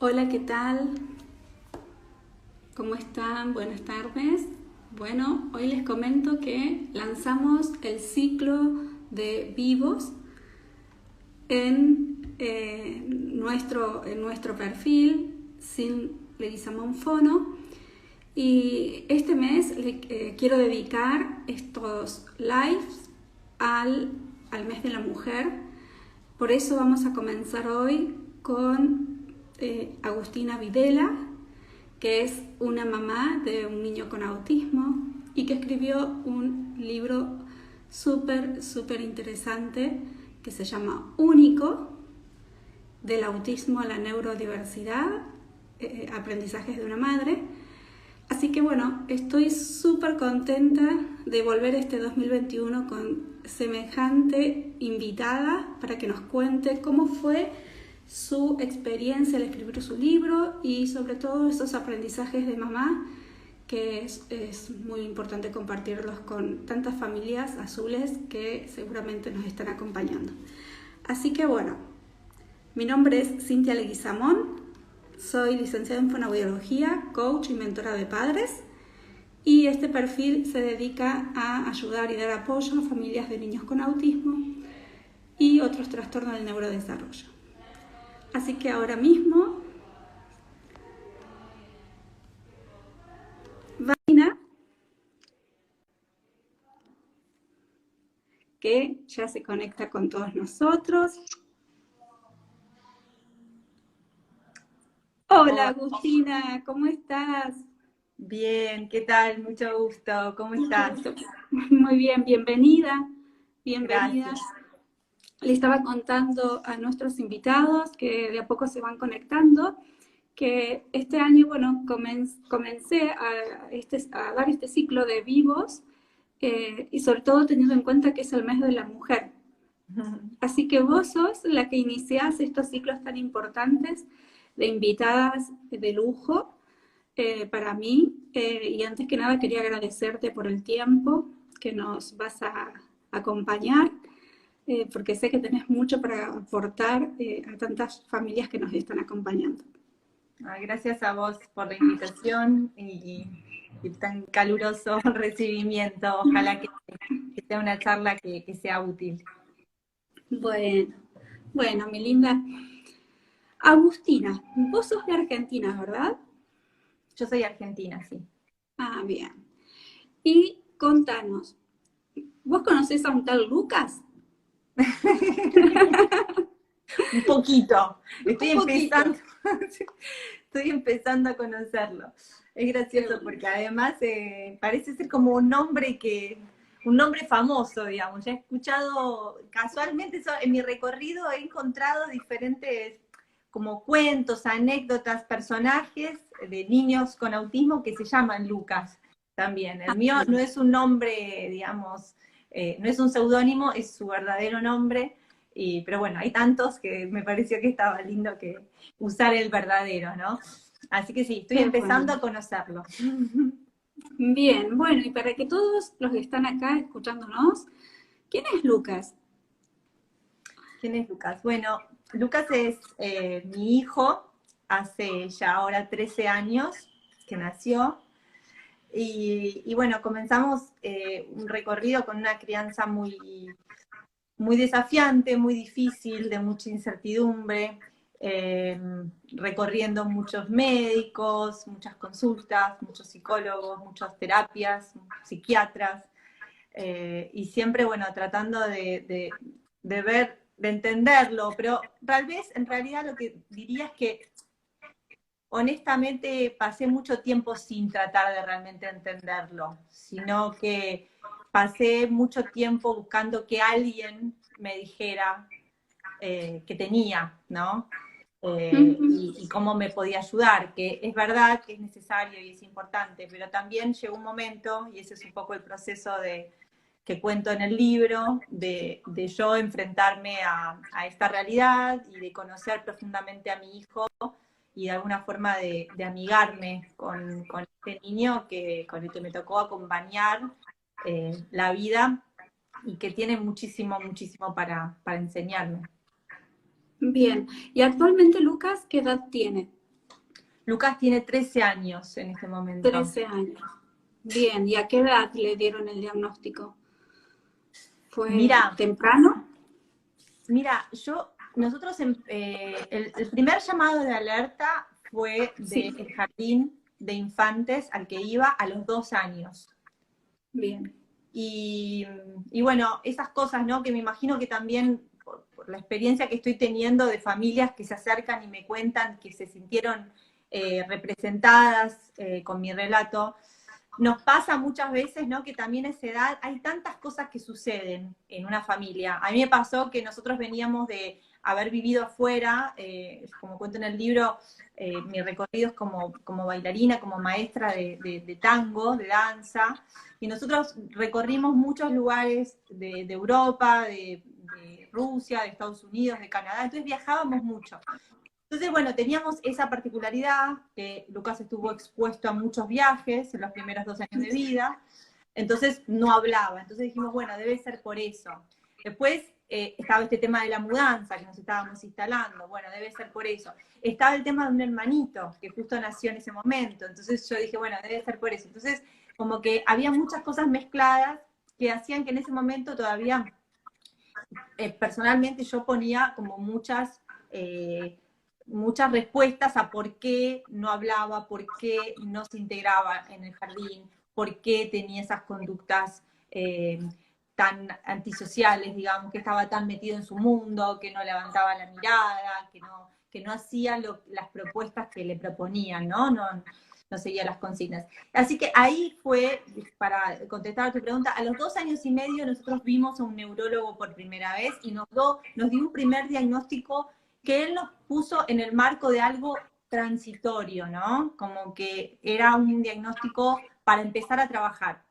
Hola, ¿qué tal? ¿Cómo están? Buenas tardes. Bueno, hoy les comento que lanzamos el ciclo de vivos en nuestro perfil sin Leguizamón Fono. Y este mes quiero dedicar estos lives al mes de la mujer. Por eso vamos a comenzar hoy con Agustina Videla, que es una mamá de un niño con autismo y que escribió un libro súper interesante que se llama Único, del autismo a la neurodiversidad, aprendizajes de una madre. Así que bueno, estoy súper contenta de volver este 2021 con semejante invitada para que nos cuente cómo fue su experiencia al escribir su libro y sobre todo esos aprendizajes de mamá que es muy importante compartirlos con tantas familias azules que seguramente nos están acompañando. Así que bueno, mi nombre es Cintia Leguizamón, soy licenciada en fonoaudiología, coach y mentora de padres, y este perfil se dedica a ayudar y dar apoyo a familias de niños con autismo y otros trastornos del neurodesarrollo. Así que ahora mismo, Vanina, que ya se conecta con todos nosotros. Hola Hola, Agustina, ¿cómo estás? bien, ¿qué tal? Mucho gusto, ¿cómo Mucho estás? gusto. Muy bien, bienvenida. Bienvenida. Gracias. Le estaba contando a nuestros invitados que de a poco se van conectando, que este año, bueno, comencé a dar este ciclo de vivos y sobre todo teniendo en cuenta que es el mes de la mujer. Así que vos sos la que iniciás estos ciclos tan importantes de invitadas de lujo para mí. Y antes que nada quería agradecerte por el tiempo que nos vas a acompañar, porque sé que tenés mucho para aportar a tantas familias que nos están acompañando. Gracias a vos por la invitación y tan caluroso recibimiento. Ojalá que sea una charla que sea útil. Bueno, bueno, mi linda Agustina, vos sos de Argentina, ¿verdad? Yo soy argentina, sí. Ah, bien. Y contanos, ¿vos conocés a un tal Lucas? Un poquito. Estoy Un poquito. empezando, estoy empezando a conocerlo. Es Qué gracioso bueno. porque además parece ser como un nombre famoso, digamos. Ya he escuchado, casualmente en mi recorrido he encontrado diferentes como cuentos, anécdotas, personajes de niños con autismo que se llaman Lucas también. El mío no es un nombre, digamos, no es un seudónimo, es su verdadero nombre. Pero bueno, hay tantos que me pareció que estaba lindo que usar el verdadero, ¿no? Así que sí, estoy Qué empezando bueno. a conocerlo. Bien, bueno, y para que todos los que están acá escuchándonos, ¿quién es Lucas? ¿Quién es Lucas? Bueno, Lucas es mi hijo, hace ya ahora 13 años que nació. Y bueno, comenzamos un recorrido con una crianza muy desafiante, muy difícil, de mucha incertidumbre, eh, recorriendo muchos médicos, muchas consultas, muchos psicólogos, muchas terapias, psiquiatras, y siempre, bueno, tratando de ver, de entenderlo, pero tal vez en realidad lo que diría es que honestamente pasé mucho tiempo sin tratar de realmente entenderlo, sino que pasé mucho tiempo buscando que alguien me dijera que tenía, ¿no? Y cómo me podía ayudar, que es verdad que es necesario y es importante, pero también llegó un momento, y ese es un poco el proceso que cuento en el libro, de yo enfrentarme a esta realidad y de conocer profundamente a mi hijo y de alguna forma de amigarme con este niño con el que me tocó acompañar la vida y que tiene muchísimo para enseñarme. Bien, y actualmente Lucas, ¿qué edad tiene? Lucas tiene 13 años en este momento. 13 años. Bien, ¿y a qué edad le dieron el diagnóstico? ¿Fue Mira, temprano? nosotros, el primer llamado de alerta fue Sí, del jardín de infantes al que iba a los 2 años. bien. Y bueno, esas cosas, ¿no? Que me imagino que también, por la experiencia que estoy teniendo de familias que se acercan y me cuentan que se sintieron representadas con mi relato, nos pasa muchas veces, ¿no? Que también a esa edad hay tantas cosas que suceden en una familia. A mí me pasó que nosotros veníamos de haber vivido afuera, como cuento en el libro, mi recorrido es como bailarina, como maestra de tango, de danza, y nosotros recorrimos muchos lugares de Europa, de Rusia, de Estados Unidos, de Canadá, entonces viajábamos mucho. Entonces, bueno, teníamos esa particularidad, que Lucas estuvo expuesto a muchos viajes en los primeros 2 años de vida, entonces no hablaba. Entonces dijimos, bueno, debe ser por eso. Después estaba este tema de la mudanza que nos estábamos instalando, bueno, debe ser por eso. Estaba el tema de un hermanito que justo nació en ese momento, entonces yo dije, bueno, debe ser por eso. Entonces, como que había muchas cosas mezcladas que hacían que en ese momento todavía, personalmente yo ponía como muchas respuestas a por qué no hablaba, por qué no se integraba en el jardín, por qué tenía esas conductas tan antisociales, digamos, que estaba tan metido en su mundo, que no levantaba la mirada, que no hacía las propuestas que le proponían, ¿no? No seguía las consignas. Así que ahí fue, para contestar a tu pregunta, a los 2 años y medio nosotros vimos a un neurólogo por primera vez y nos dio un primer diagnóstico que él nos puso en el marco de algo transitorio, ¿no? Como que era un diagnóstico para empezar a trabajar.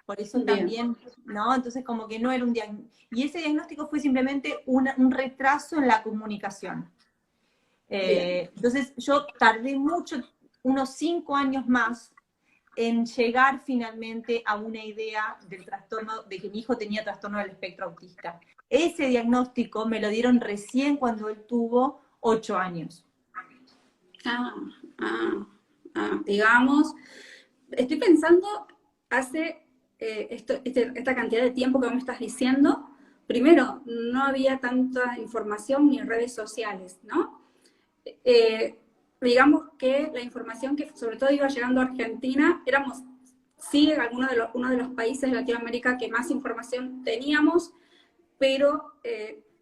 Por eso Bien. también, ¿no? Entonces como que no era un diagnóstico. Y ese diagnóstico fue simplemente un retraso en la comunicación. Bien. Entonces yo tardé mucho, unos 5 años más, en llegar finalmente a una idea del trastorno, de que mi hijo tenía trastorno del espectro autista. Ese diagnóstico me lo dieron recién cuando él tuvo 8 años. Ah, ah, digamos, estoy pensando, hace esta cantidad de tiempo que vos me estás diciendo, primero, no había tanta información ni redes sociales, ¿no? Eh, digamos que la información que sobre todo iba llegando a Argentina, éramos, sí, uno de los países de Latinoamérica que más información teníamos, pero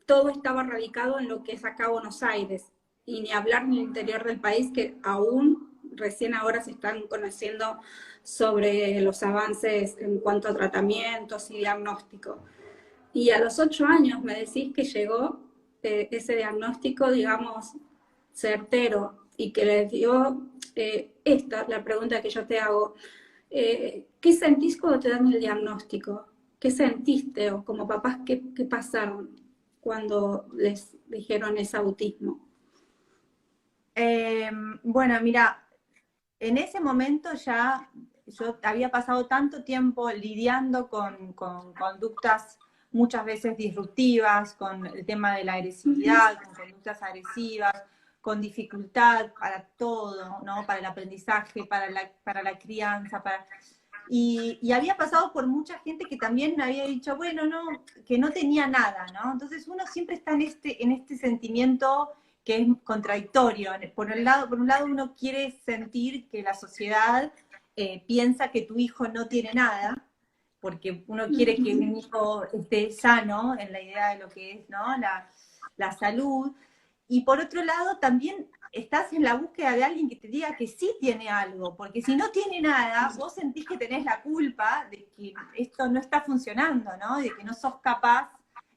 todo estaba radicado en lo que es acá Buenos Aires, y ni hablar en el interior del país, que aún recién ahora se están conociendo sobre los avances en cuanto a tratamientos y diagnóstico. Y a los 8 años me decís que llegó ese diagnóstico, digamos, certero, y que les dio la pregunta que yo te hago. ¿Qué sentís cuando te dan el diagnóstico? ¿Qué sentiste? O como papás, ¿qué pasaron cuando les dijeron ese autismo? Bueno, mira, en ese momento ya yo había pasado tanto tiempo lidiando con conductas muchas veces disruptivas, con el tema de la agresividad, con conductas agresivas, con dificultad para todo, ¿no? Para el aprendizaje, para la crianza, y había pasado por mucha gente que también me había dicho, bueno, no, que no tenía nada, ¿no? Entonces uno siempre está en este sentimiento que es contradictorio. Por un lado uno quiere sentir que la sociedad piensa que tu hijo no tiene nada, porque uno quiere que un hijo esté sano en la idea de lo que es, ¿no? La salud. Y por otro lado, también estás en la búsqueda de alguien que te diga que sí tiene algo, porque si no tiene nada, vos sentís que tenés la culpa de que esto no está funcionando, ¿no? De que no sos capaz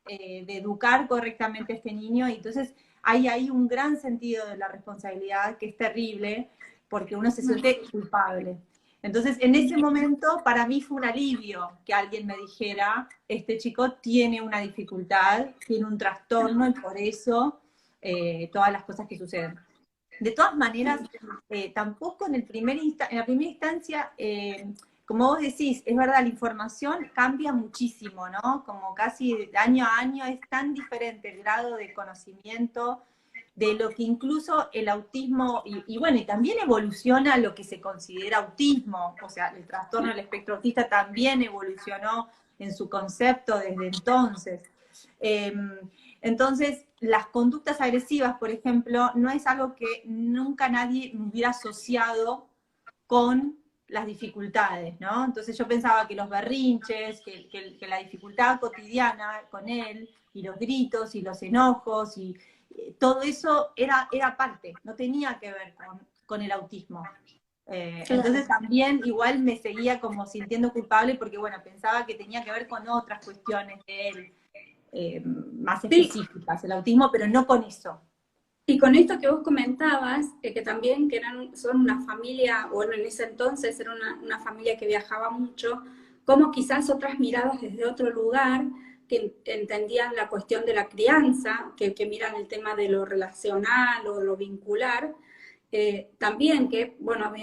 de educar correctamente a este niño, y entonces hay ahí un gran sentido de la responsabilidad que es terrible, porque uno se siente culpable. Entonces, en ese momento, para mí fue un alivio que alguien me dijera, este chico tiene una dificultad, tiene un trastorno, y por eso todas las cosas que suceden. De todas maneras, tampoco en la primera instancia, como vos decís, es verdad, la información cambia muchísimo, ¿no? Como casi de año a año es tan diferente el grado de conocimiento de lo que incluso el autismo, y bueno, y también evoluciona lo que se considera autismo, o sea, el trastorno del espectro autista también evolucionó en su concepto desde entonces. Entonces, las conductas agresivas, por ejemplo, no es algo que nunca nadie me hubiera asociado con las dificultades, ¿no? Entonces yo pensaba que los berrinches, que la dificultad cotidiana con él, y los gritos, y los enojos, y todo eso era parte, no tenía que ver con el autismo. Entonces también igual me seguía como sintiendo culpable porque, bueno, pensaba que tenía que ver con otras cuestiones de él, más Sí, específicas, el autismo, pero no con eso. y con esto que vos comentabas, que también que son una familia, bueno, en ese entonces era una familia que viajaba mucho, como quizás otras miradas desde otro lugar, que entendían la cuestión de la crianza, que miran el tema de lo relacional o lo vincular, también que, bueno,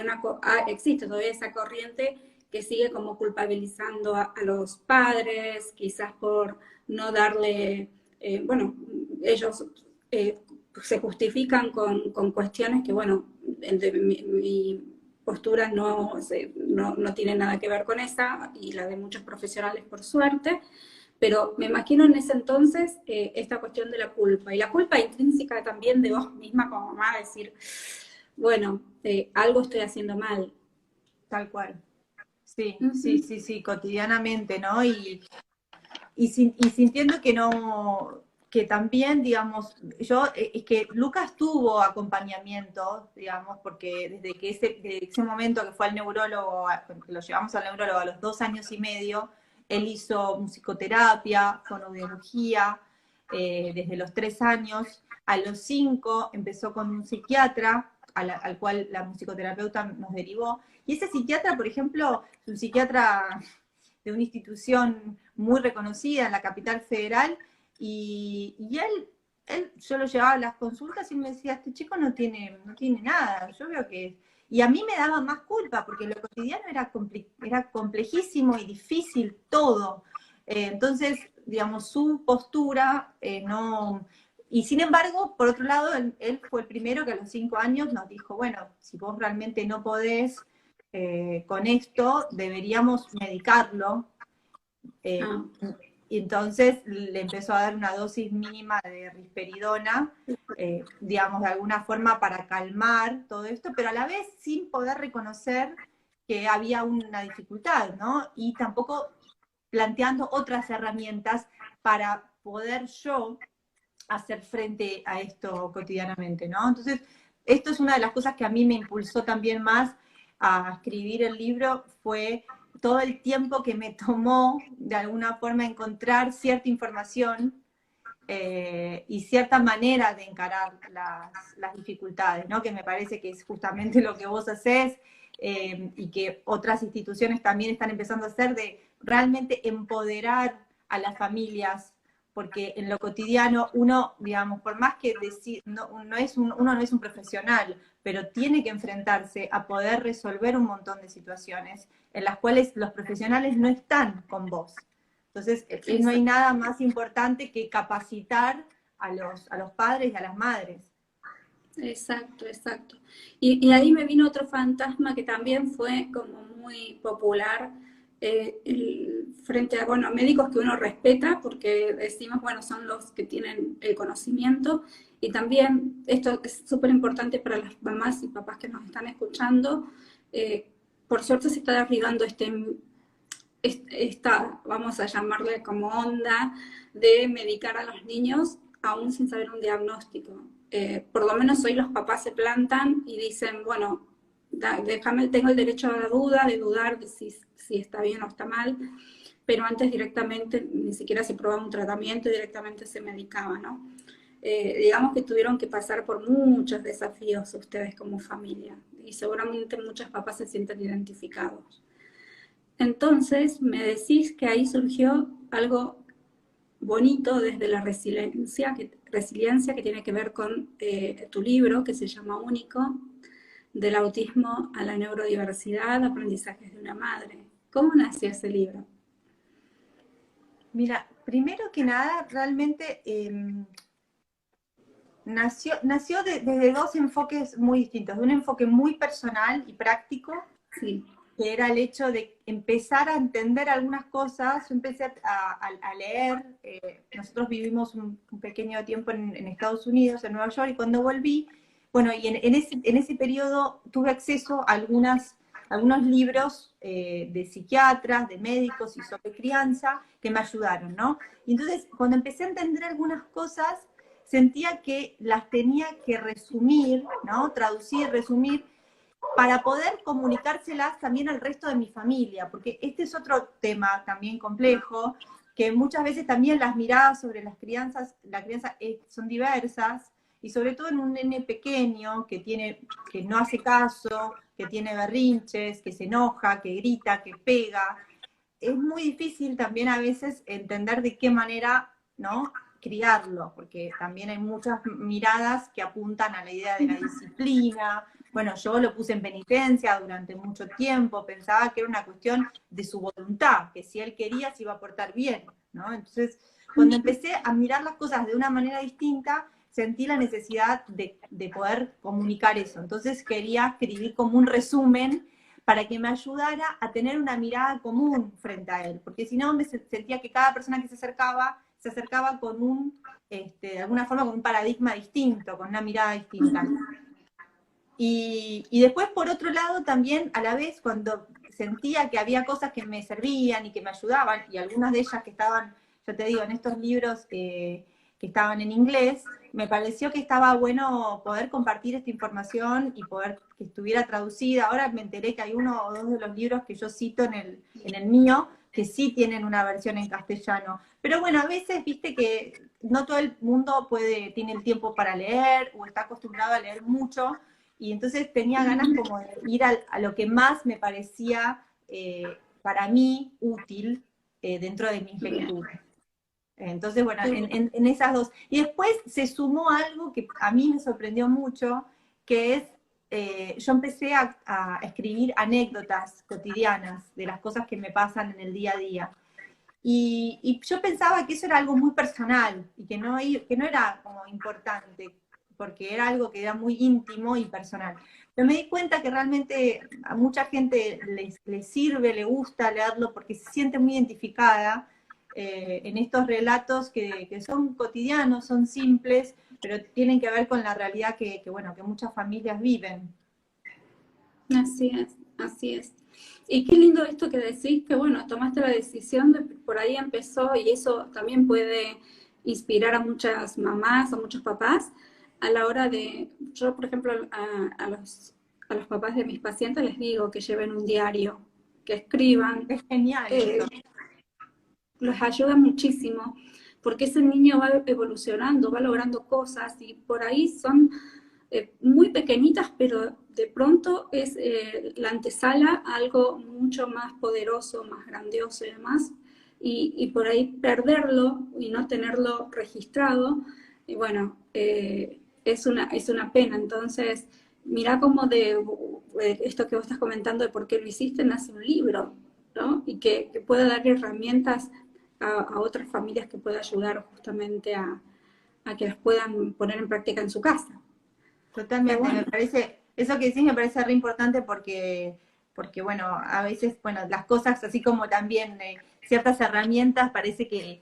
existe todavía esa corriente que sigue como culpabilizando a los padres, quizás por no darle, bueno, ellos se justifican con cuestiones que, bueno, mi postura no tiene nada que ver con esa, y la de muchos profesionales, por suerte, pero me imagino en ese entonces esta cuestión de la culpa, y la culpa intrínseca también de vos misma como mamá, decir, bueno, algo estoy haciendo mal. Tal cual. Sí, Uh sí, -huh. sí, sí, cotidianamente, ¿no? Y sintiendo que no, que también, digamos, es que Lucas tuvo acompañamiento, digamos, porque desde ese momento que fue al neurólogo, que lo llevamos al neurólogo a los 2 años y medio, él hizo musicoterapia, fonoaudiología, desde los 3 años. A los 5 empezó con un psiquiatra, al cual la musicoterapeuta nos derivó. Y ese psiquiatra, por ejemplo, es un psiquiatra de una institución muy reconocida en la capital federal, y yo lo llevaba a las consultas y me decía, este chico no tiene nada, yo veo que... Y a mí me daba más culpa, porque lo cotidiano era complejísimo y difícil todo. Entonces, digamos, su postura no... Y sin embargo, por otro lado, él fue el primero que a los 5 años nos dijo, bueno, si vos realmente no podés con esto, deberíamos medicarlo. Eh, Ah, y entonces le empezó a dar una dosis mínima de risperidona, digamos, de alguna forma para calmar todo esto, pero a la vez sin poder reconocer que había una dificultad, ¿no? Y tampoco planteando otras herramientas para poder yo hacer frente a esto cotidianamente, ¿no? Entonces, esto es una de las cosas que a mí me impulsó también más a escribir el libro, fue todo el tiempo que me tomó de alguna forma encontrar cierta información y cierta manera de encarar las dificultades, ¿no? Que me parece que es justamente lo que vos hacés, y que otras instituciones también están empezando a hacer, de realmente empoderar a las familias, porque en lo cotidiano uno, digamos, por más que uno no es un profesional, pero tiene que enfrentarse a poder resolver un montón de situaciones en las cuales los profesionales no están con vos. Entonces, no hay nada más importante que capacitar a los padres y a las madres. exacto, exacto. Y ahí me vino otro fantasma que también fue como muy popular, frente a, bueno, médicos que uno respeta porque decimos, bueno, son los que tienen el conocimiento, y también esto es súper importante para las mamás y papás que nos están escuchando. Por suerte se está derribando esta, vamos a llamarle como onda, de medicar a los niños aún sin saber un diagnóstico. Por lo menos hoy los papás se plantan y dicen, bueno, déjame, tengo el derecho a la duda, de dudar de si está bien o está mal, pero antes directamente ni siquiera se probaba un tratamiento y directamente se medicaba, ¿no? Digamos que tuvieron que pasar por muchos desafíos ustedes como familia, y seguramente muchos papás se sienten identificados. Entonces, me decís que ahí surgió algo bonito desde la resiliencia que tiene que ver con tu libro, que se llama Único, del autismo a la neurodiversidad, aprendizajes de una madre. ¿Cómo nació ese libro? Mira, primero que nada, realmente nació desde dos enfoques muy distintos. De un enfoque muy personal y práctico, Sí. que era el hecho de empezar a entender algunas cosas. Yo empecé a leer, nosotros vivimos un pequeño tiempo en Estados Unidos, en Nueva York, y cuando volví, bueno, y en ese periodo tuve acceso a algunos libros de psiquiatras, de médicos y sobre crianza que me ayudaron, ¿no? Y entonces, cuando empecé a entender algunas cosas, sentía que las tenía que resumir, ¿no? Traducir, resumir, para poder comunicárselas también al resto de mi familia, porque este es otro tema también complejo, que muchas veces también las miradas sobre la crianza son diversas, y sobre todo en un nene pequeño que no hace caso, que tiene berrinches, que se enoja, que grita, que pega. Es muy difícil también a veces entender de qué manera, ¿no?, criarlo, porque también hay muchas miradas que apuntan a la idea de la disciplina. Bueno, yo lo puse en penitencia durante mucho tiempo, pensaba que era una cuestión de su voluntad, que si él quería se iba a portar bien, ¿no? Entonces, cuando empecé a mirar las cosas de una manera distinta, sentí la necesidad de poder comunicar eso. Entonces quería escribir como un resumen para que me ayudara a tener una mirada común frente a él, porque si no me sentía que cada persona que se acercaba con de alguna forma con un paradigma distinto, con una mirada distinta. Y después, por otro lado, también a la vez, cuando sentía que había cosas que me servían y que me ayudaban, y algunas de ellas que estaban, yo te digo, en estos libros que estaban en inglés, me pareció que estaba bueno poder compartir esta información y poder que estuviera traducida. Ahora me enteré que hay uno o dos de los libros que yo cito en el mío, que sí tienen una versión en castellano. Pero bueno, a veces, viste que no todo el mundo tiene el tiempo para leer o está acostumbrado a leer mucho, y entonces tenía ganas como de ir a lo que más me parecía para mí útil dentro de mis lecturas. Entonces, bueno, en esas dos. Y después se sumó algo que a mí me sorprendió mucho, que es, yo empecé a escribir anécdotas cotidianas de las cosas que me pasan en el día a día. Y yo pensaba que eso era algo muy personal y que no era como importante, porque era algo que era muy íntimo y personal. Pero me di cuenta que realmente a mucha gente les sirve, le gusta leerlo porque se siente muy identificada en estos relatos que son cotidianos, son simples, pero tienen que ver con la realidad bueno, que muchas familias viven. Así es, así es. Y qué lindo esto que decís, que bueno, tomaste la decisión, por ahí empezó, y eso también puede inspirar a muchas mamás, a muchos papás, a la hora yo por ejemplo, a los papás de mis pacientes les digo que lleven un diario, que escriban, Es genial eso. los ayuda muchísimo, porque ese niño va evolucionando, va logrando cosas, y por ahí son muy pequeñitas, pero de pronto es la antesala a algo mucho más poderoso, más grandioso y demás, y por ahí perderlo y no tenerlo registrado, y bueno, es una pena. Entonces, mira cómo de esto que vos estás comentando de por qué lo hiciste, nace un libro, ¿no? Y que pueda dar herramientas a otras familias, que pueda ayudar justamente a que las puedan poner en práctica en su casa. Totalmente, Bueno. me parece, eso que decís me parece re importante porque bueno, a veces, bueno, las cosas, así como también ciertas herramientas, parece que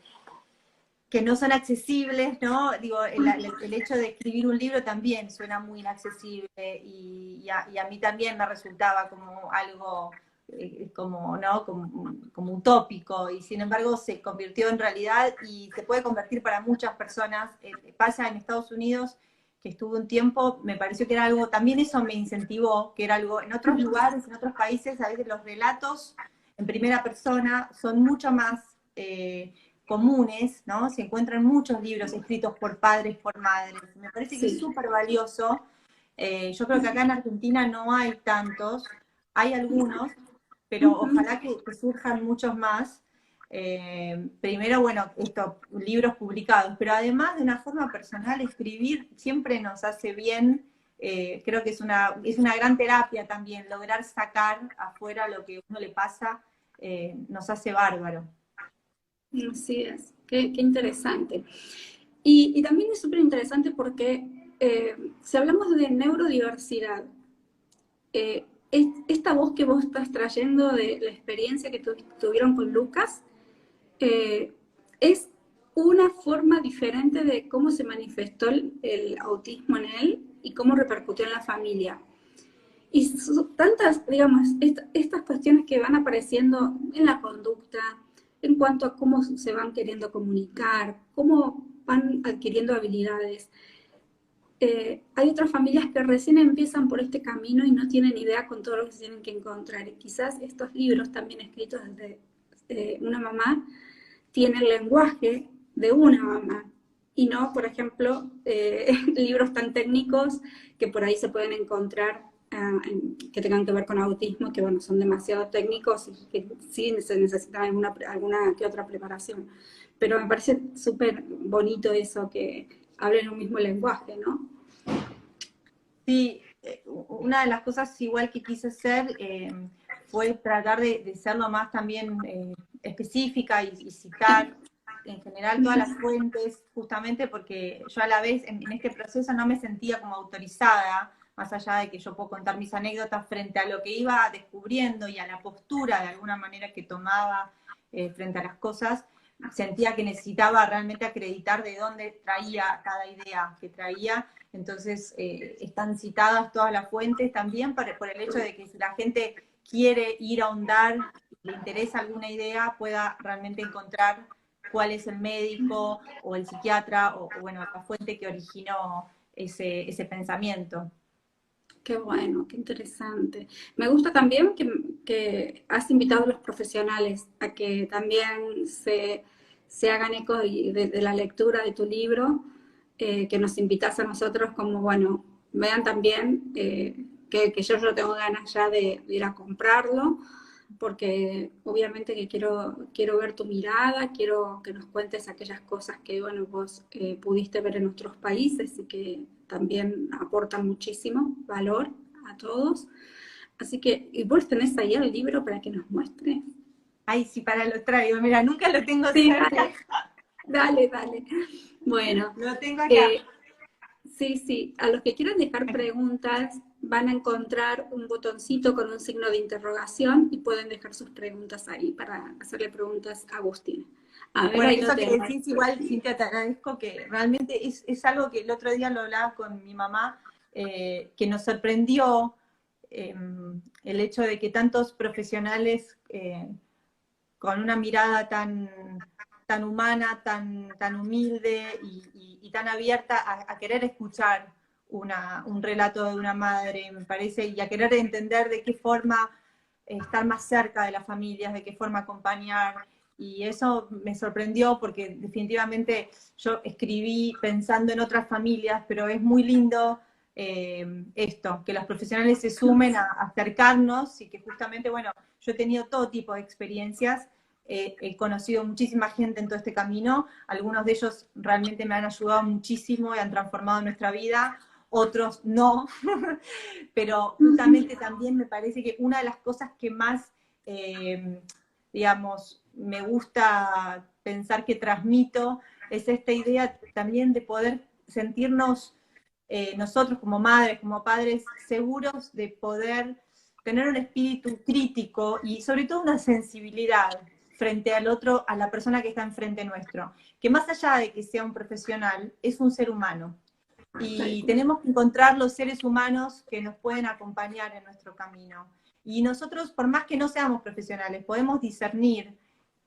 no son accesibles, ¿no? Digo, el hecho de escribir un libro también suena muy inaccesible, y a mí también me resultaba como algo como, ¿no?, como utópico, y sin embargo se convirtió en realidad y se puede convertir para muchas personas. Pasa en Estados Unidos, que estuve un tiempo, me pareció que era algo, también eso me incentivó, que era algo, en otros lugares, en otros países, a veces los relatos en primera persona son mucho más comunes, ¿no? Se encuentran muchos libros escritos por padres, por madres. Me parece que es súper valioso. Yo creo que acá en Argentina no hay tantos, hay algunos, pero ojalá que surjan muchos más. Primero, bueno, libros publicados, pero además de una forma personal, escribir siempre nos hace bien. Creo que es una gran terapia también, lograr sacar afuera lo que a uno le pasa, nos hace bárbaro. Así es, qué interesante. Y también es súper interesante porque si hablamos de neurodiversidad, esta voz que vos estás trayendo de la experiencia que tuvieron con Lucas, es una forma diferente de cómo se manifestó el autismo en él y cómo repercutió en la familia. Y tantas, digamos, estas cuestiones que van apareciendo en la conducta, en cuanto a cómo se van queriendo comunicar, cómo van adquiriendo habilidades. Hay otras familias que recién empiezan por este camino y no tienen idea con todo lo que se tienen que encontrar. Y quizás estos libros también escritos desde una mamá tienen el lenguaje de una mamá y no, por ejemplo, libros tan técnicos que por ahí se pueden encontrar que tengan que ver con autismo, que bueno, son demasiado técnicos y que sí se necesita alguna que otra preparación. Pero me parece súper bonito eso, que hablen un mismo lenguaje, ¿no? Sí, una de las cosas igual que quise hacer fue tratar de ser lo más también específica y citar en general todas las fuentes, justamente porque yo a la vez en este proceso no me sentía como autorizada, más allá de que yo puedo contar mis anécdotas frente a lo que iba descubriendo y a la postura de alguna manera que tomaba frente a las cosas, sentía que necesitaba realmente acreditar de dónde traía cada idea que traía. Entonces están citadas todas las fuentes también por el hecho de que si la gente quiere ir a ahondar, le interesa alguna idea, pueda realmente encontrar cuál es el médico o el psiquiatra o bueno, la fuente que originó ese pensamiento. Qué bueno, qué interesante. Me gusta también que has invitado a los profesionales a que también se hagan eco de la lectura de tu libro, que nos invitas a nosotros como, bueno, vean también que yo tengo ganas ya de ir a comprarlo, porque obviamente que quiero ver tu mirada, quiero que nos cuentes aquellas cosas que, bueno, vos pudiste ver en otros países y que también aportan muchísimo valor a todos. Así que, ¿y vos tenés ahí el libro para que nos muestres? Ay, sí, para lo traigo, mira, nunca lo tengo Sí, cerca. dale. Bueno, Lo tengo acá. eh, sí, a los que quieran dejar preguntas van a encontrar un botoncito con un signo de interrogación y pueden dejar sus preguntas ahí para hacerle preguntas a Agustina. A ver, Bueno, ahí lo eso que tengo. decís igual, Cintia, te agradezco que realmente es algo que el otro día lo hablaba con mi mamá, que nos sorprendió el hecho de que tantos profesionales con una mirada tan humana, tan humilde y tan abierta a querer escuchar un relato de una madre, me parece, y a querer entender de qué forma estar más cerca de las familias, de qué forma acompañar. Y eso me sorprendió porque definitivamente yo escribí pensando en otras familias, pero es muy lindo esto, que los profesionales se sumen a acercarnos y que justamente, bueno, yo he tenido todo tipo de experiencias, he conocido muchísima gente en todo este camino, algunos de ellos realmente me han ayudado muchísimo y han transformado nuestra vida, otros no, pero justamente también me parece que una de las cosas que más, digamos, me gusta pensar que transmito es esta idea también de poder sentirnos nosotros como madres, como padres, seguros de poder tener un espíritu crítico y sobre todo una sensibilidad frente al otro, a la persona que está enfrente nuestro, que más allá de que sea un profesional, es un ser humano. Y tenemos que encontrar los seres humanos que nos pueden acompañar en nuestro camino. Y nosotros, por más que no seamos profesionales, podemos discernir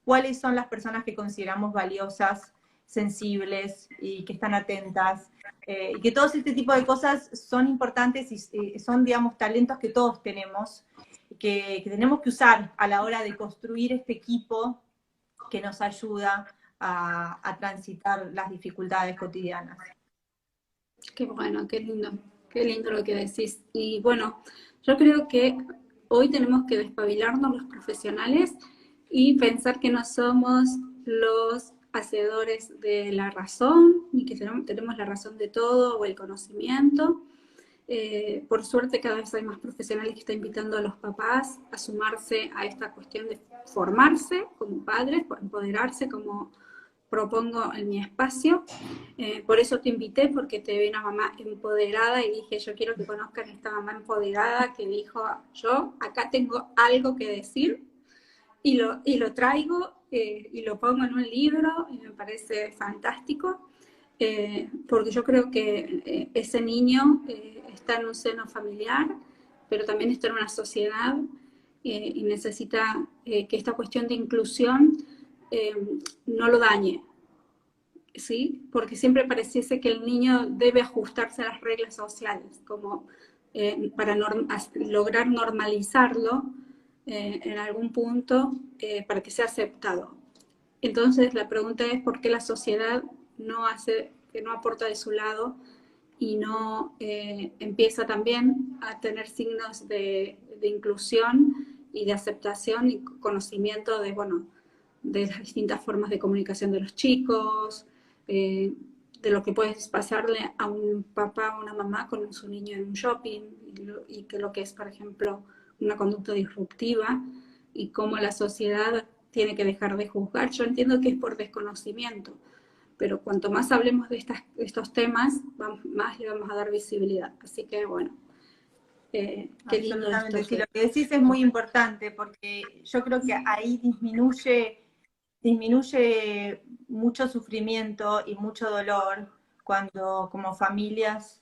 cuáles son las personas que consideramos valiosas, sensibles y que están atentas. Y que todo este tipo de cosas son importantes y son, digamos, talentos que todos tenemos, que tenemos que usar a la hora de construir este equipo que nos ayuda a transitar las dificultades cotidianas. Qué bueno, qué lindo lo que decís. Y bueno, yo creo que hoy tenemos que despabilarnos los profesionales y pensar que no somos los hacedores de la razón, ni que tenemos la razón de todo o el conocimiento. Por suerte cada vez hay más profesionales que están invitando a los papás a sumarse a esta cuestión de formarse como padres, empoderarse como propongo en mi espacio. Por eso te invité, porque te vi una mamá empoderada y dije, yo quiero que conozcan a esta mamá empoderada que dijo, yo acá tengo algo que decir y lo traigo y lo pongo en un libro y me parece fantástico. Porque yo creo que ese niño está en un seno familiar, pero también está en una sociedad y necesita que esta cuestión de inclusión eh, no lo dañe, ¿sí? Porque siempre pareciese que el niño debe ajustarse a las reglas sociales, como para lograr normalizarlo en algún punto para que sea aceptado. Entonces la pregunta es por qué la sociedad no hace, que no aporta de su lado y no empieza también a tener signos de inclusión y de aceptación y conocimiento de, bueno, de las distintas formas de comunicación de los chicos, de lo que puede pasarle a un papá o una mamá con su niño en un shopping y que lo que es, por ejemplo, una conducta disruptiva y cómo la sociedad tiene que dejar de juzgar. Yo entiendo que es por desconocimiento, pero cuanto más hablemos de estos temas, más le vamos a dar visibilidad. Así que, bueno, qué lindo esto. Sí, lo que decís es muy importante, porque yo creo que ahí disminuye mucho sufrimiento y mucho dolor cuando como familias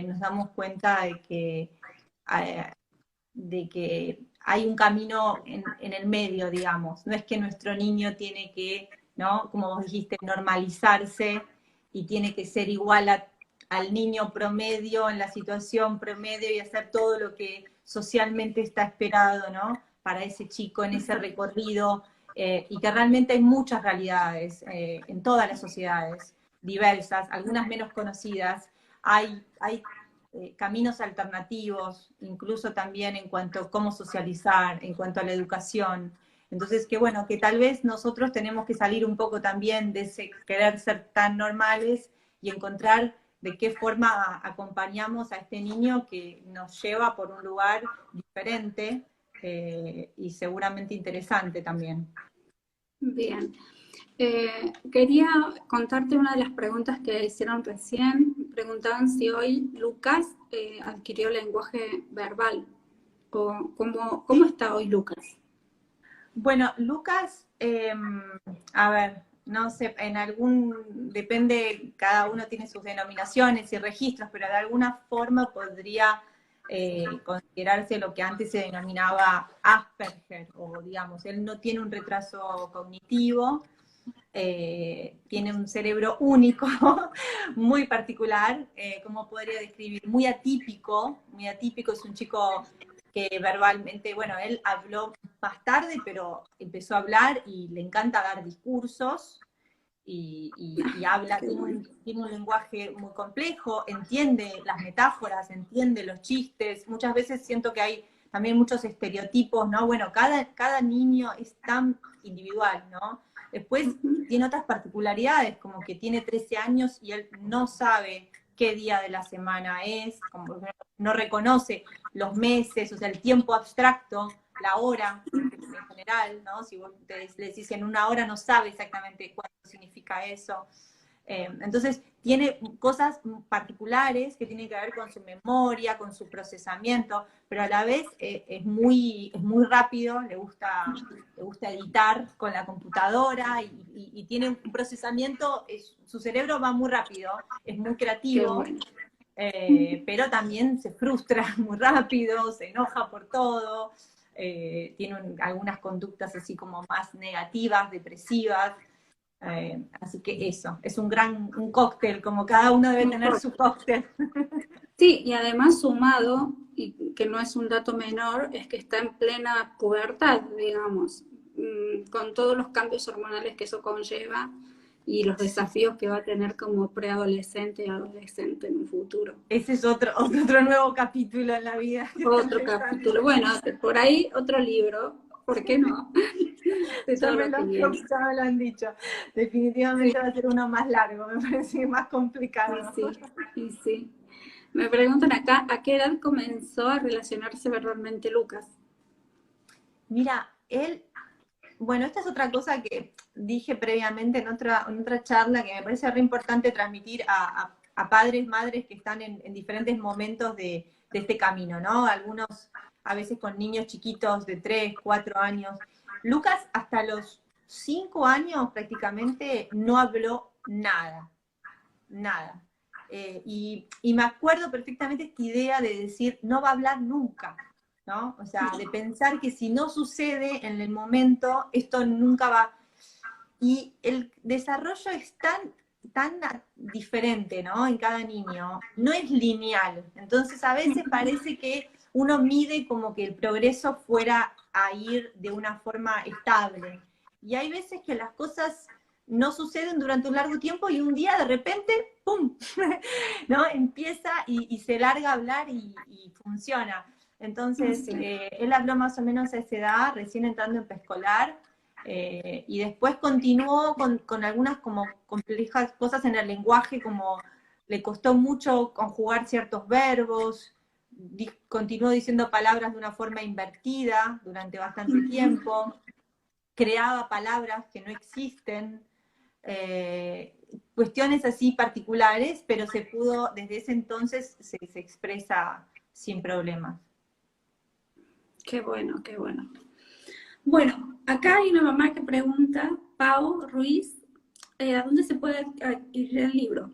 nos damos cuenta de que hay un camino en el medio, digamos. No es que nuestro niño tiene que, ¿no? Como vos dijiste, normalizarse y tiene que ser igual al niño promedio en la situación promedio y hacer todo lo que socialmente está esperado, ¿no? Para ese chico en ese recorrido, y que realmente hay muchas realidades en todas las sociedades diversas, algunas menos conocidas. Hay caminos alternativos, incluso también en cuanto a cómo socializar, en cuanto a la educación. Entonces, que bueno, que tal vez nosotros tenemos que salir un poco también de ese querer ser tan normales y encontrar de qué forma acompañamos a este niño que nos lleva por un lugar diferente y seguramente interesante también. Bien. Quería contarte una de las preguntas que hicieron recién. Preguntaban si hoy Lucas adquirió lenguaje verbal. O cómo está hoy Lucas? Bueno, Lucas, a ver, no sé, depende, cada uno tiene sus denominaciones y registros, pero de alguna forma podría considerarse lo que antes se denominaba Asperger, o digamos, él no tiene un retraso cognitivo, tiene un cerebro único, muy particular, ¿cómo podría describir? Muy atípico, es un chico que verbalmente, bueno, él habló más tarde, pero empezó a hablar y le encanta dar discursos y habla, tiene un lenguaje muy complejo, entiende las metáforas, entiende los chistes. Muchas veces siento que hay también muchos estereotipos, ¿no? Bueno, cada niño es tan individual, ¿no? Después tiene otras particularidades, como que tiene 13 años y él no sabe qué día de la semana es, como no reconoce los meses, o sea, el tiempo abstracto, la hora en general, ¿no? Si vos le decís en una hora, no sabe exactamente cuánto significa eso. Entonces, tiene cosas particulares que tienen que ver con su memoria, con su procesamiento, pero a la vez es muy rápido, le gusta editar con la computadora y tiene un procesamiento, su cerebro va muy rápido, es muy creativo, Bueno. pero también se frustra muy rápido, se enoja por todo, tiene algunas conductas así como más negativas, depresivas. Así que eso, es un cóctel, como cada uno debe tener su cóctel. Sí, y además sumado, y que no es un dato menor, es que está en plena pubertad, digamos, con todos los cambios hormonales que eso conlleva y los desafíos que va a tener como preadolescente y adolescente en un futuro. Ese es otro nuevo capítulo en la vida. Otro capítulo. Bueno, por ahí otro libro, ¿por qué no? De todo lo que viene. Ya me lo han dicho. Definitivamente va a ser uno más largo, me parece más complicado. Y sí. Me preguntan acá, ¿a qué edad comenzó a relacionarse verbalmente Lucas? Mira, él bueno, esta es otra cosa que dije previamente en otra charla que me parece re importante transmitir a padres, madres que están en diferentes momentos de este camino, ¿no? Algunos a veces con niños chiquitos de 3, 4 años. Lucas hasta los 5 años prácticamente no habló nada, nada. Y me acuerdo perfectamente esta idea de decir, no va a hablar nunca, ¿no? O sea, de pensar que si no sucede en el momento, esto nunca va. Y el desarrollo es tan diferente, ¿no? En cada niño, no es lineal. Entonces a veces parece que uno mide como que el progreso fuera a ir de una forma estable. Y hay veces que las cosas no suceden durante un largo tiempo y un día de repente, ¡pum!, ¿no? Empieza y se larga a hablar y funciona. Entonces, él habló más o menos a esa edad, recién entrando en preescolar, y después continuó con algunas como complejas cosas en el lenguaje, como le costó mucho conjugar ciertos verbos, continuó diciendo palabras de una forma invertida durante bastante tiempo, creaba palabras que no existen, cuestiones así particulares, pero se pudo, desde ese entonces se expresa sin problemas. Qué bueno, qué bueno. Bueno, acá hay una mamá que pregunta, Pau Ruiz, ¿a dónde se puede adquirir el libro?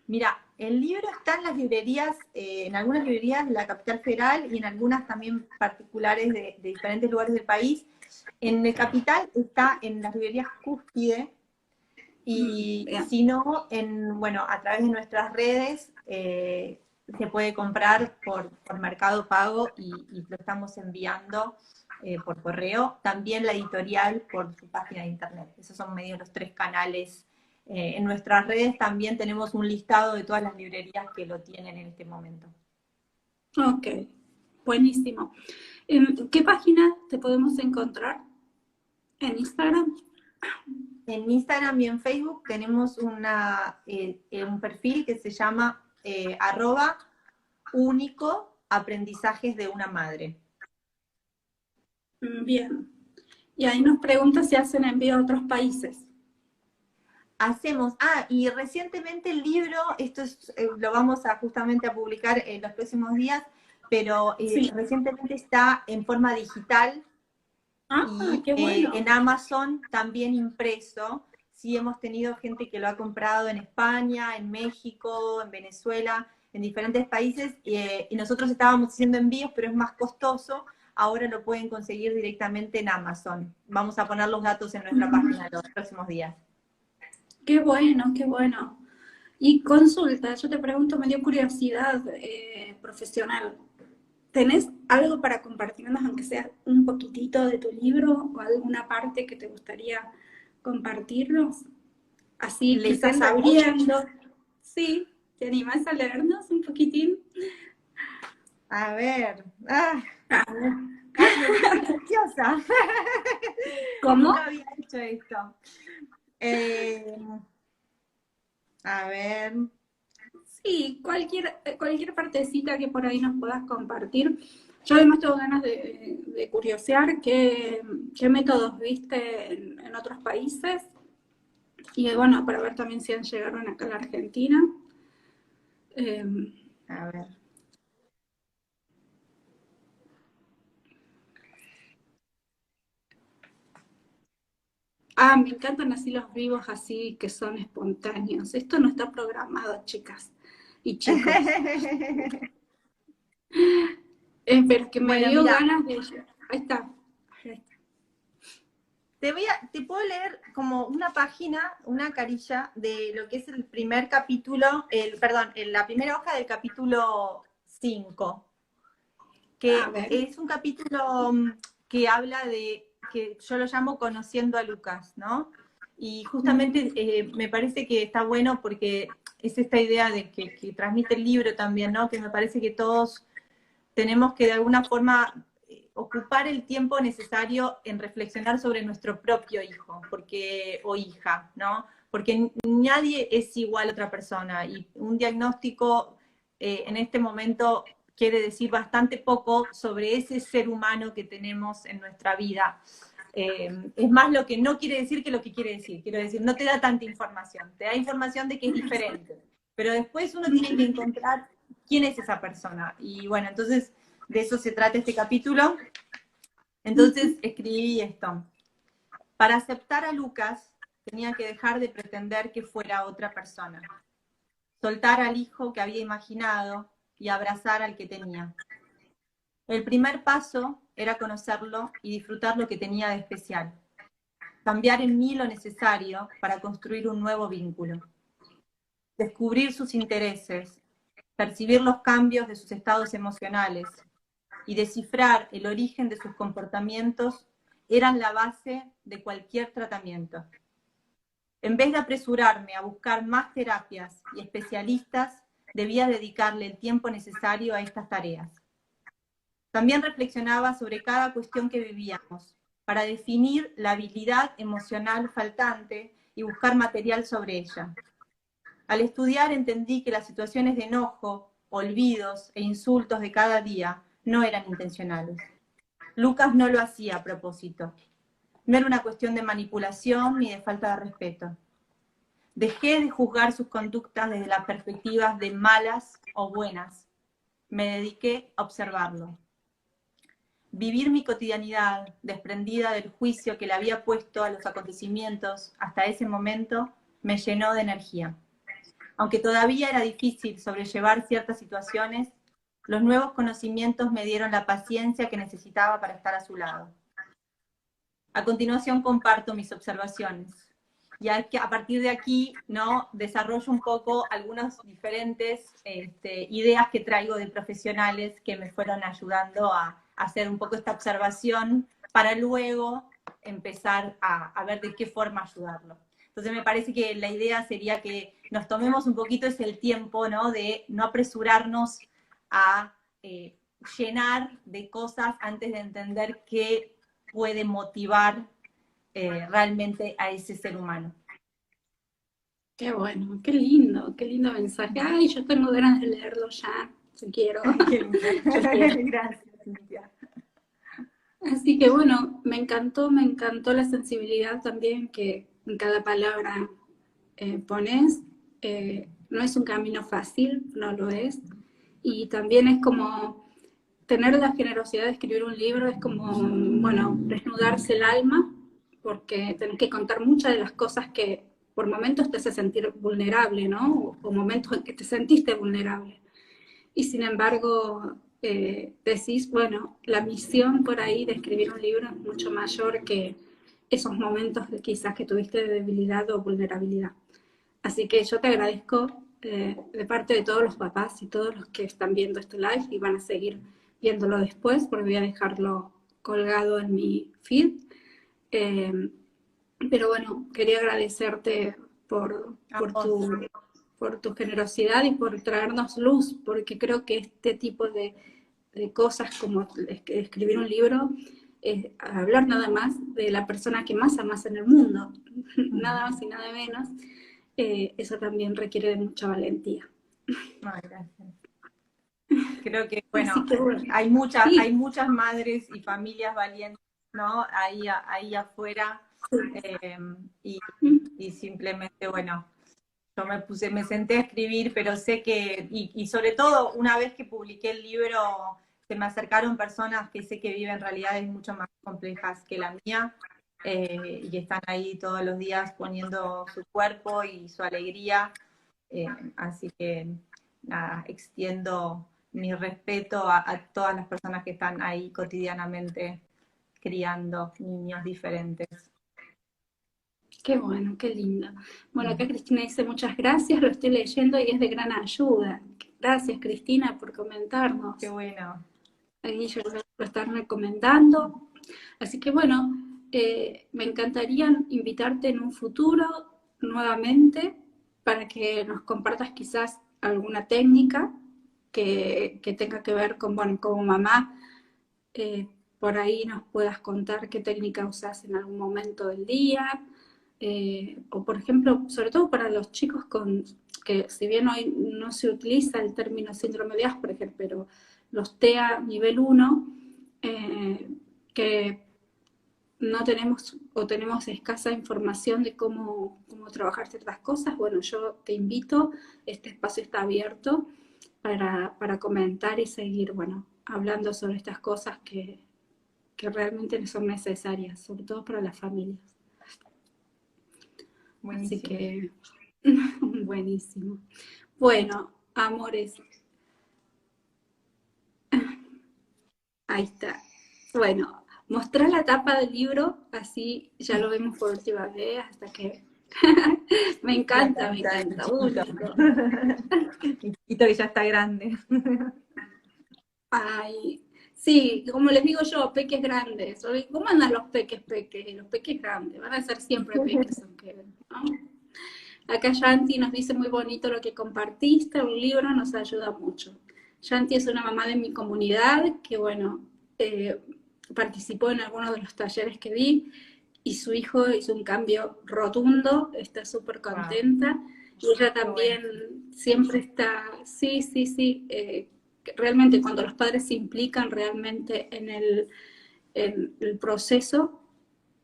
Mira, el libro está en las librerías, en algunas librerías de la Capital Federal y en algunas también particulares de diferentes lugares del país. En el Capital está en las librerías Cúspide, y si no, bueno, a través de nuestras redes se puede comprar por Mercado Pago y lo estamos enviando por correo. También la editorial por su página de internet. Esos son medio los 3 canales. En nuestras redes también tenemos un listado de todas las librerías que lo tienen en este momento. Ok, buenísimo. ¿En qué página te podemos encontrar? ¿En Instagram? En Instagram y en Facebook tenemos un perfil que se llama @único aprendizajes de una madre. Bien. Y ahí nos pregunta si hacen envío a otros países. Hacemos, y recientemente el libro, esto lo vamos justamente a publicar en los próximos días, pero Sí. recientemente está en forma digital y qué bueno. en Amazon también impreso. Sí, hemos tenido gente que lo ha comprado en España, en México, en Venezuela, en diferentes países, y nosotros estábamos haciendo envíos, pero es más costoso. Ahora lo pueden conseguir directamente en Amazon. Vamos a poner los datos en nuestra página los próximos días. Qué bueno, qué bueno. Y consulta, yo te pregunto, me dio curiosidad profesional. ¿Tenés algo para compartirnos, aunque sea un poquitito de tu libro o alguna parte que te gustaría compartirnos? Así quizás abriendo. Sí, ¿te animás a leernos un poquitín? A ver. A ver. Ay, me puse ansiosa. ¿Cómo? Nunca había hecho esto. A ver. Sí, cualquier partecita que por ahí nos puedas compartir. Yo además tengo ganas de curiosear qué métodos viste en otros países y bueno, para ver también si han llegado acá a la Argentina. A ver. Me encantan así los vivos, así que son espontáneos. Esto no está programado, chicas y chicos. Pero que me dio ganas de... Ahí está. Te puedo leer como una página, una carilla de lo que es el primer capítulo, la primera hoja del capítulo 5, que es un capítulo que habla de, que yo lo llamo Conociendo a Lucas, ¿no? Y justamente me parece que está bueno porque es esta idea de que transmite el libro también, ¿no? Que me parece que todos tenemos que de alguna forma ocupar el tiempo necesario en reflexionar sobre nuestro propio hijo o hija, ¿no? Porque nadie es igual a otra persona y un diagnóstico en este momento quiere decir bastante poco sobre ese ser humano que tenemos en nuestra vida. Es más lo que no quiere decir que lo que quiere decir. Quiero decir, no te da tanta información, te da información de que es diferente, pero después uno tiene que encontrar quién es esa persona. Y bueno, entonces de eso se trata este capítulo. Entonces escribí esto. Para aceptar a Lucas, tenía que dejar de pretender que fuera otra persona, soltar al hijo que había imaginado y abrazar al que tenía. El primer paso era conocerlo y disfrutar lo que tenía de especial, cambiar en mí lo necesario para construir un nuevo vínculo, descubrir sus intereses, percibir los cambios de sus estados emocionales y descifrar el origen de sus comportamientos eran la base de cualquier tratamiento. En vez de apresurarme a buscar más terapias y especialistas, debía dedicarle el tiempo necesario a estas tareas. También reflexionaba sobre cada cuestión que vivíamos, para definir la habilidad emocional faltante y buscar material sobre ella. Al estudiar entendí que las situaciones de enojo, olvidos e insultos de cada día no eran intencionales. Lucas no lo hacía a propósito. No era una cuestión de manipulación ni de falta de respeto. Dejé de juzgar sus conductas desde las perspectivas de malas o buenas. Me dediqué a observarlo. Vivir mi cotidianidad, desprendida del juicio que le había puesto a los acontecimientos hasta ese momento, me llenó de energía. Aunque todavía era difícil sobrellevar ciertas situaciones, los nuevos conocimientos me dieron la paciencia que necesitaba para estar a su lado. A continuación comparto mis observaciones. Y a partir de aquí, ¿no?, desarrollo un poco algunas diferentes ideas que traigo de profesionales que me fueron ayudando a hacer un poco esta observación para luego empezar a ver de qué forma ayudarlo. Entonces me parece que la idea sería que nos tomemos un poquito el tiempo, ¿no?, de no apresurarnos a llenar de cosas antes de entender qué puede motivar realmente a ese ser humano. Qué bueno, qué lindo mensaje. Ay, yo tengo ganas de leerlo ya, yo quiero. Gracias, Cintia. Así que bueno, me encantó la sensibilidad también que en cada palabra pones. No es un camino fácil, no lo es. Y también es como tener la generosidad de escribir un libro, es como, bueno, desnudarse el alma, porque tenés que contar muchas de las cosas que por momentos te hace sentir vulnerable, ¿no? O momentos en que te sentiste vulnerable. Y sin embargo, decís, bueno, la misión por ahí de escribir un libro es mucho mayor que esos momentos quizás que tuviste de debilidad o vulnerabilidad. Así que yo te agradezco de parte de todos los papás y todos los que están viendo este live y van a seguir viéndolo después, porque voy a dejarlo colgado en mi feed. Pero bueno, quería agradecerte por tu generosidad y por traernos luz, porque creo que este tipo de cosas como escribir un libro es hablar nada más de la persona que más amas en el mundo, nada más y nada menos. Eso también requiere de mucha valentía. Ay, gracias. Creo que, bueno, bueno, hay muchas madres y familias valientes, ¿no?, ahí afuera, y simplemente, bueno, yo me senté a escribir, pero sé que, y sobre todo una vez que publiqué el libro, se me acercaron personas que sé que viven realidades mucho más complejas que la mía, y están ahí todos los días poniendo su cuerpo y su alegría, así que nada, extiendo mi respeto a todas las personas que están ahí cotidianamente criando niños diferentes. Qué bueno, qué lindo. Bueno, acá Cristina dice muchas gracias, lo estoy leyendo y es de gran ayuda. Gracias, Cristina, por comentarnos. Qué bueno. Ahí yo lo están recomendando. Así que bueno, me encantaría invitarte en un futuro nuevamente para que nos compartas quizás alguna técnica que tenga que ver con, bueno, como mamá, por ahí nos puedas contar qué técnica usas en algún momento del día, o por ejemplo, sobre todo para los chicos que si bien hoy no se utiliza el término síndrome de Asperger, pero los TEA nivel 1, que no tenemos o tenemos escasa información de cómo trabajar ciertas cosas, bueno, yo te invito, este espacio está abierto para comentar y seguir, bueno, hablando sobre estas cosas que realmente son necesarias, sobre todo para las familias. Buenísimo. Así que, buenísimo. Bueno, amores. Ahí está. Bueno, mostrar la tapa del libro, así ya lo vemos por última vez, hasta que... me encanta, me encanta. Único. Mi chiquito que ya está grande. Ay, sí, como les digo yo, peques grandes. ¿Cómo andan los peques peques? Los peques grandes, van a ser siempre peques, aunque, ¿no? Acá Yanti nos dice muy bonito lo que compartiste, un libro nos ayuda mucho. Yanti es una mamá de mi comunidad que, bueno, participó en algunos de los talleres que di y su hijo hizo un cambio rotundo, está súper contenta. Wow. Y ella también siempre está, sí, sí, sí, realmente cuando los padres se implican realmente en el proceso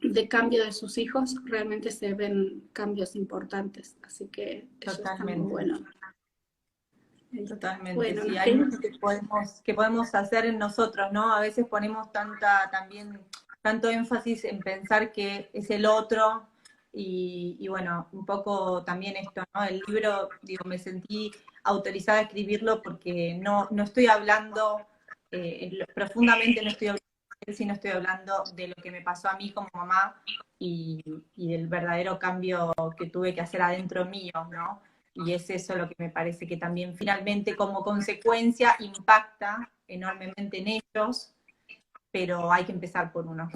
de cambio de sus hijos, realmente se ven cambios importantes. Así que eso está muy bueno. Totalmente, bueno, sí, hay mucho que podemos hacer en nosotros, ¿no? A veces ponemos tanto énfasis en pensar que es el otro y bueno, un poco también esto, ¿no? El libro, digo, me sentí autorizada a escribirlo porque no estoy hablando, profundamente no estoy hablando de él, sino estoy hablando de lo que me pasó a mí como mamá y del verdadero cambio que tuve que hacer adentro mío, ¿no? Y es eso lo que me parece que también finalmente como consecuencia impacta enormemente en ellos, pero hay que empezar por uno.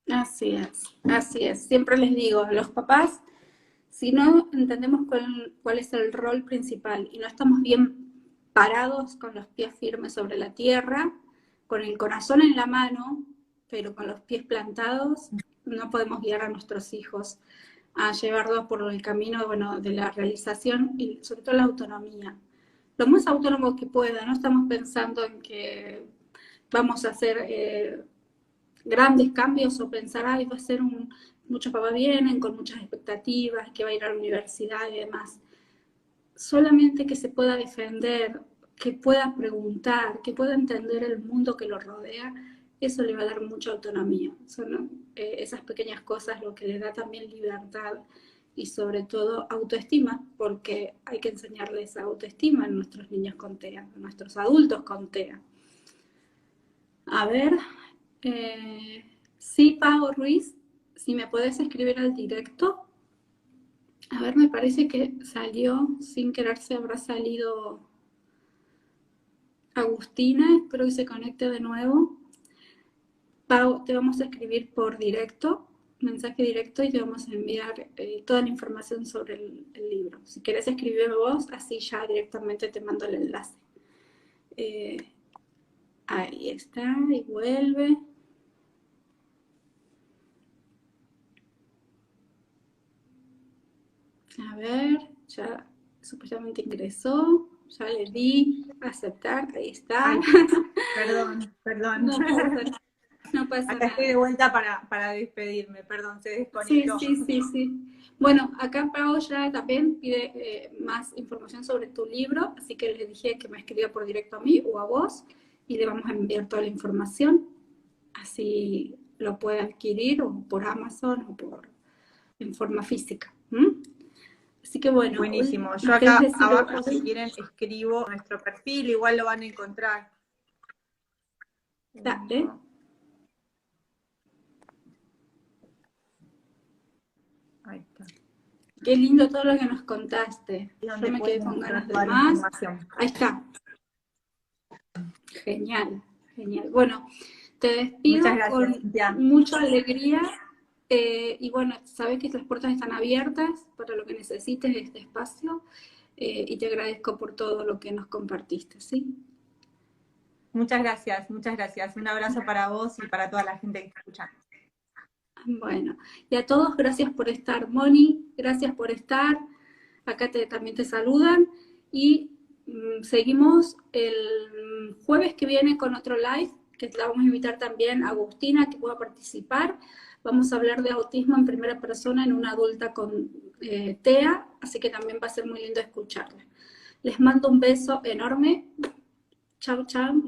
Así es, así es. Siempre les digo, a los papás, si no entendemos cuál es el rol principal y no estamos bien parados con los pies firmes sobre la tierra, con el corazón en la mano, pero con los pies plantados, no podemos guiar a nuestros hijos a llevarlos por el camino, bueno, de la realización y sobre todo la autonomía. Lo más autónomo que pueda, no estamos pensando en que vamos a hacer grandes cambios o pensar, ay, va a ser muchos papás vienen con muchas expectativas, que va a ir a la universidad y demás. Solamente que se pueda defender, que pueda preguntar, que pueda entender el mundo que lo rodea, eso le va a dar mucha autonomía. Son esas pequeñas cosas lo que le da también libertad y sobre todo autoestima, porque hay que enseñarles autoestima a nuestros niños con TEA, a nuestros adultos con TEA. A ver, sí, Pau Ruiz, si me puedes escribir al directo. A ver, me parece que salió, sin querer se habrá salido Agustina, espero que se conecte de nuevo. Pau, te vamos a escribir por directo, mensaje directo, y te vamos a enviar toda la información sobre el libro. Si querés escribir vos, así ya directamente te mando el enlace. Ahí está, y vuelve. A ver, ya supuestamente ingresó, ya le di aceptar, ahí está. Ay, perdón. No pasa acá nada. estoy de vuelta para despedirme, perdón, se desconectó. Sí. Bueno, acá Pau ya también pide más información sobre tu libro, así que le dije que me escriba por directo a mí o a vos y le vamos a enviar toda la información, así lo puede adquirir o por Amazon o en forma física. Así que bueno. Buenísimo. Yo acá abajo, si quieren, escribo nuestro perfil, igual lo van a encontrar. Dale. Ahí está. Qué lindo todo lo que nos contaste. Yo me quedé con ganas de más. Ahí está. Genial. Bueno, te despido. Muchas gracias, con Cintia. Mucha alegría. Y bueno, sabes que las puertas están abiertas para lo que necesites de este espacio. Y te agradezco por todo lo que nos compartiste, ¿sí? Muchas gracias. Un abrazo para vos y para toda la gente que está escuchando. Bueno, y a todos, gracias por estar. Moni, gracias por estar. Acá también te saludan. Y seguimos el jueves que viene con otro live, que la vamos a invitar también a Agustina, que pueda participar. Vamos a hablar de autismo en primera persona en una adulta con TEA, así que también va a ser muy lindo escucharla. Les mando un beso enorme. Chao, chao.